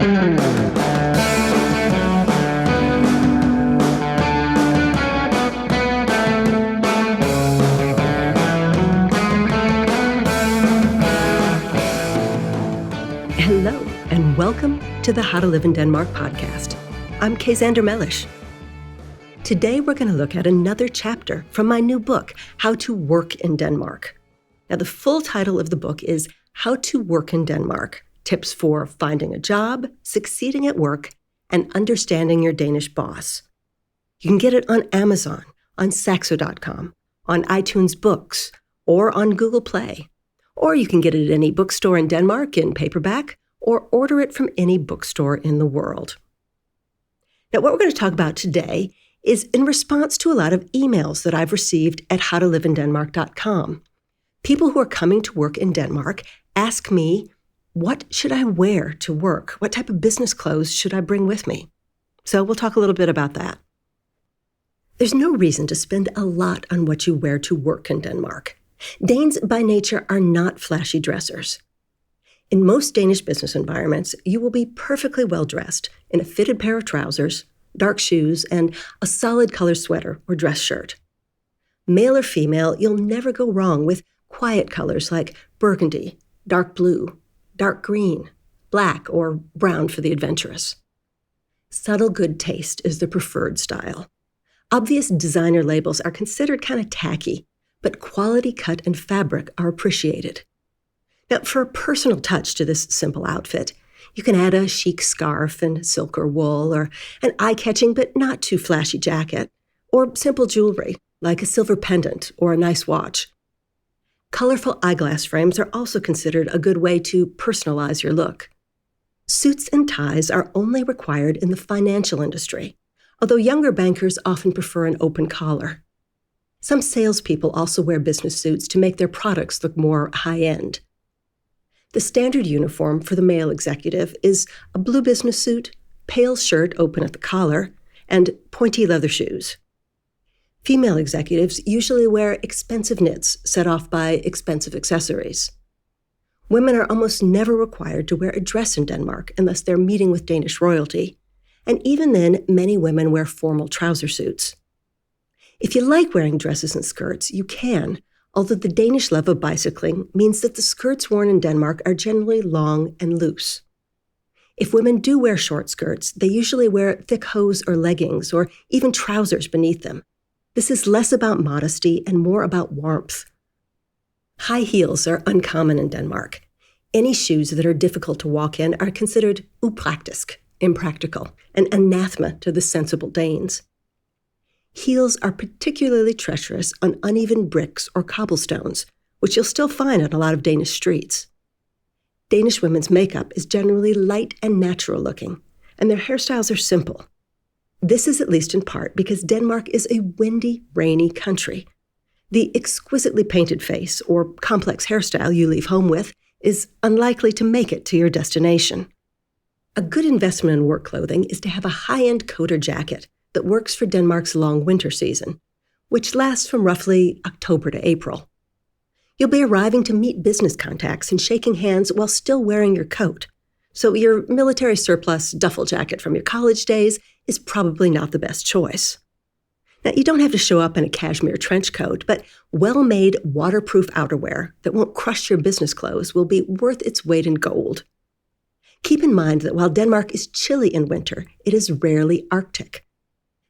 Hello, and welcome to the How to Live in Denmark podcast. I'm Kaysander Mellish. Today, we're going to look at another chapter from my new book, How to Work in Denmark. Now, the full title of the book is How to Work in Denmark, Tips for Finding a Job, Succeeding at Work, and Understanding Your Danish Boss. You can get it on Amazon, on Saxo.com, on iTunes Books, or on Google Play. Or you can get it at any bookstore in Denmark in paperback, or order it from any bookstore in the world. Now, what we're going to talk about today is in response to a lot of emails that I've received at howtoliveindenmark.com. People who are coming to work in Denmark ask me, what should I wear to work? What type of business clothes should I bring with me? So we'll talk a little bit about that. There's no reason to spend a lot on what you wear to work in Denmark. Danes, by nature, are not flashy dressers. In most Danish business environments, you will be perfectly well-dressed in a fitted pair of trousers, dark shoes, and a solid color sweater or dress shirt. Male or female, you'll never go wrong with quiet colors like burgundy, dark blue, dark green, black, or brown for the adventurous. Subtle good taste is the preferred style. Obvious designer labels are considered kind of tacky, but quality cut and fabric are appreciated. Now, for a personal touch to this simple outfit, you can add a chic scarf and silk or wool, or an eye-catching but not too flashy jacket, or simple jewelry like a silver pendant or a nice watch. Colorful eyeglass frames are also considered a good way to personalize your look. Suits and ties are only required in the financial industry, although younger bankers often prefer an open collar. Some salespeople also wear business suits to make their products look more high-end. The standard uniform for the male executive is a blue business suit, pale shirt open at the collar, and pointy leather shoes. Female executives usually wear expensive knits set off by expensive accessories. Women are almost never required to wear a dress in Denmark unless they're meeting with Danish royalty, and even then, many women wear formal trouser suits. If you like wearing dresses and skirts, you can, although the Danish love of bicycling means that the skirts worn in Denmark are generally long and loose. If women do wear short skirts, they usually wear thick hose or leggings, or even trousers beneath them. This is less about modesty and more about warmth. High heels are uncommon in Denmark. Any shoes that are difficult to walk in are considered upraktisk, impractical, and anathema to the sensible Danes. Heels are particularly treacherous on uneven bricks or cobblestones, which you'll still find on a lot of Danish streets. Danish women's makeup is generally light and natural looking, and their hairstyles are simple. This is at least in part because Denmark is a windy, rainy country. The exquisitely painted face or complex hairstyle you leave home with is unlikely to make it to your destination. A good investment in work clothing is to have a high-end coat or jacket that works for Denmark's long winter season, which lasts from roughly October to April. You'll be arriving to meet business contacts and shaking hands while still wearing your coat, so your military surplus duffel jacket from your college days is probably not the best choice. Now, you don't have to show up in a cashmere trench coat, but well-made waterproof outerwear that won't crush your business clothes will be worth its weight in gold. Keep in mind that while Denmark is chilly in winter, it is rarely Arctic.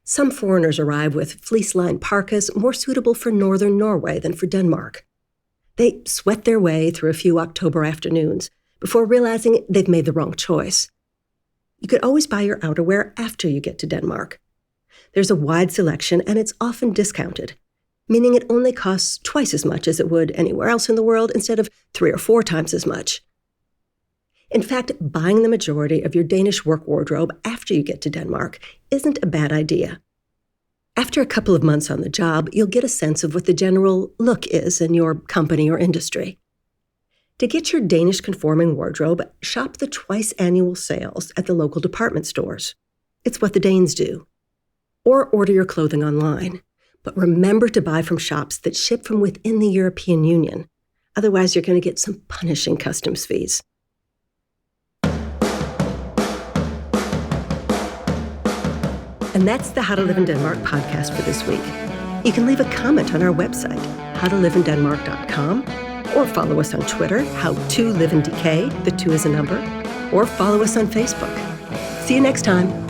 Some foreigners arrive with fleece-lined parkas more suitable for northern Norway than for Denmark. They sweat their way through a few October afternoons before realizing they've made the wrong choice. You could always buy your outerwear after you get to Denmark. There's a wide selection and it's often discounted, meaning it only costs twice as much as it would anywhere else in the world instead of 3 or 4 times as much. In fact, buying the majority of your Danish work wardrobe after you get to Denmark isn't a bad idea. After a couple of months on the job, you'll get a sense of what the general look is in your company or industry. To get your Danish-conforming wardrobe, shop the twice-annual sales at the local department stores. It's what the Danes do. Or order your clothing online. But remember to buy from shops that ship from within the European Union. Otherwise, you're going to get some punishing customs fees. And that's the How to Live in Denmark podcast for this week. You can leave a comment on our website, howtoliveинdenmark.com, or follow us on Twitter, how2liveindk, the 2 is a number, or follow us on Facebook. See you next time.